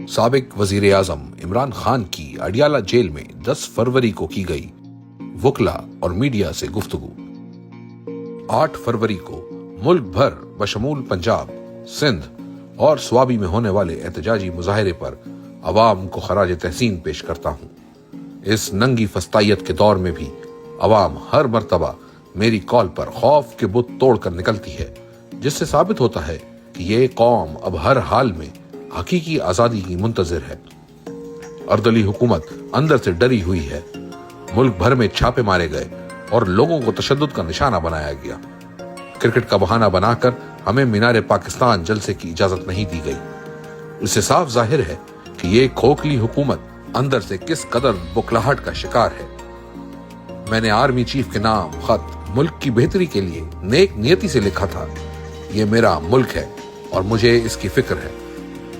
سابق وزیر اعظم عمران خان کی اڈیالہ جیل میں 10 فروری کو کی گئی وکلا اور میڈیا سے گفتگو۔ 8 فروری کو ملک بھر بشمول پنجاب، سندھ اور سوابی میں ہونے والے احتجاجی مظاہرے پر عوام کو خراج تحسین پیش کرتا ہوں۔ اس ننگی فسطائیت کے دور میں بھی عوام ہر مرتبہ میری کال پر خوف کے بت توڑ کر نکلتی ہے، جس سے ثابت ہوتا ہے کہ یہ قوم اب ہر حال میں حقیقی آزادی کی منتظر ہے۔ اردلی حکومت اندر سے ڈری ہوئی ہے۔ ملک بھر میں چھاپے مارے گئے اور لوگوں کو تشدد کا نشانہ بنایا گیا۔ کرکٹ کا بہانہ بنا کر ہمیں مینار پاکستان جلسے کی اجازت نہیں دی گئی۔ اس سے صاف ظاہر ہے کہ یہ کھوکھلی حکومت اندر سے کس قدر بکھلاہٹ کا شکار ہے۔ میں نے آرمی چیف کے نام خط ملک کی بہتری کے لیے نیک نیتی سے لکھا تھا۔ یہ میرا ملک ہے اور مجھے اس کی فکر ہے۔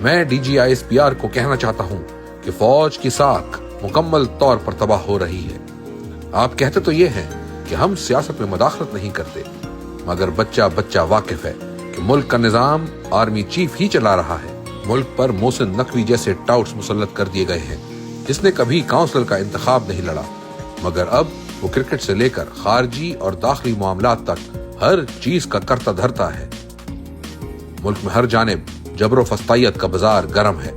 میں DGISPR کو کہنا چاہتا ہوں کہ فوج کی ساکھ مکمل طور پر تباہ ہو رہی ہے۔ آپ کہتے تو یہ ہیں کہ ہم سیاست میں مداخلت نہیں کرتے، مگر بچہ بچہ واقف ہے کہ ملک کا نظام آرمی چیف ہی چلا رہا ہے۔ ملک پر محسن نقوی جیسے ٹاؤٹس مسلط کر دیے گئے ہیں، جس نے کبھی کاؤنسلر کا انتخاب نہیں لڑا، مگر اب وہ کرکٹ سے لے کر خارجی اور داخلی معاملات تک ہر چیز کا کرتا دھرتا ہے۔ ملک میں ہر جانب جبر و فسطائیت کا بازار گرم ہے۔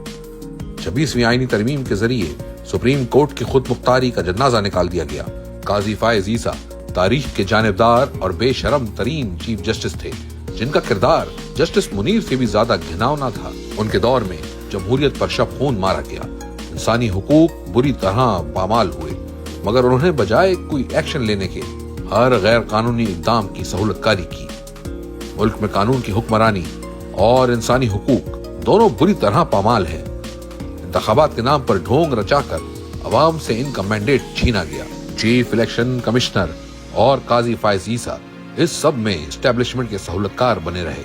26ویں آئینی ترمیم کے ذریعے سپریم کورٹ کی خود مختاری کا جنازہ نکال دیا گیا۔ قاضی فائز عیسیٰ تاریخ کے جانبدار اور بے شرم ترین چیف جسٹس تھے، جن کا کردار جسٹس منیر سے بھی زیادہ گھناؤنا تھا۔ ان کے دور میں جمہوریت پر شب خون مارا گیا، انسانی حقوق بری طرح پامال ہوئے، مگر انہوں نے بجائے کوئی ایکشن لینے کے ہر غیر قانونی اقدام کی سہولت کاری کی۔ ملک میں قانون کی حکمرانی اور انسانی حقوق دونوں بری طرح پامال ہیں۔ انتخابات کے نام پر ڈھونگ رچا کر عوام سے ان کا مینڈیٹ چھینا گیا۔ چیف الیکشن کمشنر اور قاضی فائز عیسیٰ اس سب میں اسٹیبلشمنٹ کے سہولت کار بنے رہے۔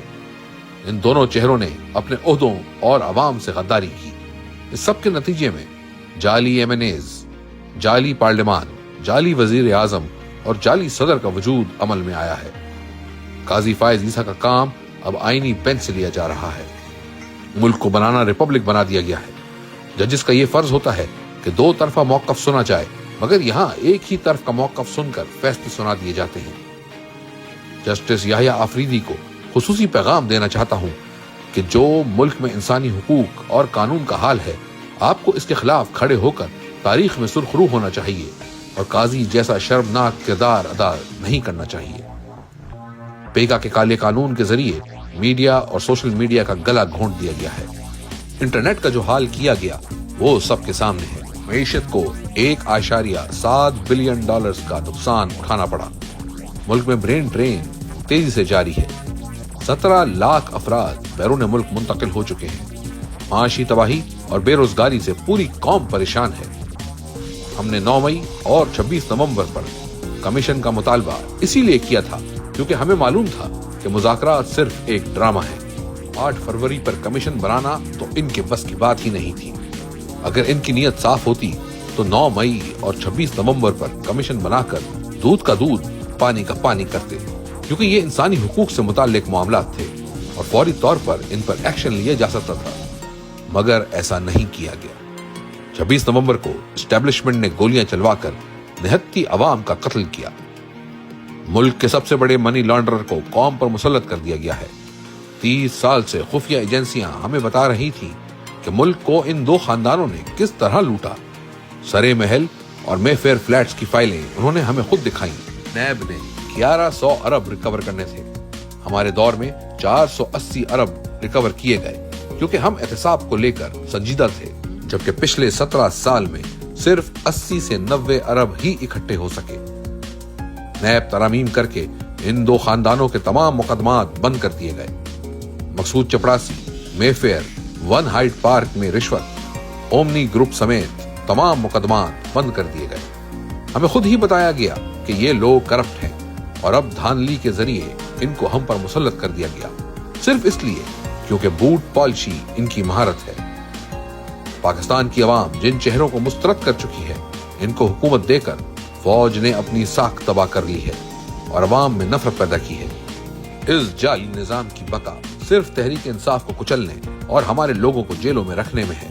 ان دونوں چہروں نے اپنے عہدوں اور عوام سے غداری کی۔ اس سب کے نتیجے میں جعلی MNAs، جعلی پارلیمان، جعلی وزیر اعظم اور جعلی صدر کا وجود عمل میں آیا ہے۔ قاضی فائز عیسیٰ کا کام اب آئینی بینچ سے لیا جا رہا ہے۔ ملک کو بنانا ریپبلک بنا دیا گیا ہے۔ ججز کا یہ فرض ہوتا ہے کہ 2 طرفہ موقف سنا جائے، مگر یہاں ایک ہی طرف کا موقف سن کر فیصلے سنا دیے جاتے ہیں۔ جسٹس یحییٰ آفریدی کو خصوصی پیغام دینا چاہتا ہوں کہ جو ملک میں انسانی حقوق اور قانون کا حال ہے، آپ کو اس کے خلاف کھڑے ہو کر تاریخ میں سرخرو ہونا چاہیے اور قاضی جیسا شرمناک کردار ادا نہیں کرنا چاہیے۔ پیگا کے کالے قانون کے ذریعے میڈیا اور سوشل میڈیا کا گلا گھونٹ دیا گیا ہے۔ انٹرنیٹ کا جو حال کیا گیا وہ سب کے سامنے ہے۔ معیشت کو $1.7 بلین کا نقصان اٹھانا پڑا۔ ملک میں برین ڈرین تیزی سے جاری ہے۔ 17 لاکھ افراد بیرون ملک منتقل ہو چکے ہیں۔ معاشی تباہی اور بے روزگاری سے پوری قوم پریشان ہے۔ ہم نے 9 مئی اور 26 نومبر پر کمیشن کا مطالبہ اسی لیے کیا تھا کیونکہ ہمیں معلوم تھا کہ مذاکرات صرف ایک ڈرامہ ہے۔ 8 فروری پر کمیشن بنانا تو ان کے بس کی بات ہی نہیں تھی۔ اگر ان کی نیت صاف ہوتی تو 9 مئی اور 26 نومبر پر کمیشن بنا کر دودھ کا دودھ پانی کا پانی کرتے، کیونکہ یہ انسانی حقوق سے متعلق معاملات تھے اور فوری طور پر ان پر ایکشن لیا جا سکتا تھا، مگر ایسا نہیں کیا گیا۔ 26 نومبر کو اسٹیبلشمنٹ نے گولیاں چلوا کر نہتی عوام کا قتل کیا۔ ملک کے سب سے بڑے منی لانڈرر کو قوم پر مسلط کر دیا گیا ہے۔ 30 سال سے خفیہ ایجنسیاں ہمیں بتا رہی تھیں کہ ملک کو ان 2 خاندانوں نے کس طرح لوٹا۔ سرے محل اور مے فیئر فلیٹس کی فائلیں انہوں نے ہمیں خود دکھائیں۔ نیب نے 1100 ارب ریکور کرنے تھے۔ ہمارے دور میں 480 ارب ریکور کیے گئے کیونکہ ہم احتساب کو لے کر سنجیدہ تھے، جبکہ پچھلے 17 سال میں صرف 80 سے 90 ارب ہی اکٹھے ہو سکے۔ نیب ترامیم کر کے ان 2 خاندانوں کے تمام مقدمات بند کر دیے گئے۔ مقصود چپڑاسی، مے فیئر، 1 ہائیڈ پارک میں رشوت، اومنی گروپ سمیت تمام مقدمات بند کر دیے گئے۔ ہمیں خود ہی بتایا گیا کہ یہ لوگ کرپٹ ہیں اور اب دھاندلی کے ذریعے ان کو ہم پر مسلط کر دیا گیا، صرف اس لیے کیونکہ بوٹ پالشی ان کی مہارت ہے۔ پاکستان کی عوام جن چہروں کو مسترد کر چکی ہے، ان کو حکومت دے کر فوج نے اپنی ساکھ تباہ کر لی ہے اور عوام میں نفرت پیدا کی ہے۔ اس جعلی نظام کی بقا صرف تحریک انصاف کو کچلنے اور ہمارے لوگوں کو جیلوں میں رکھنے میں ہے،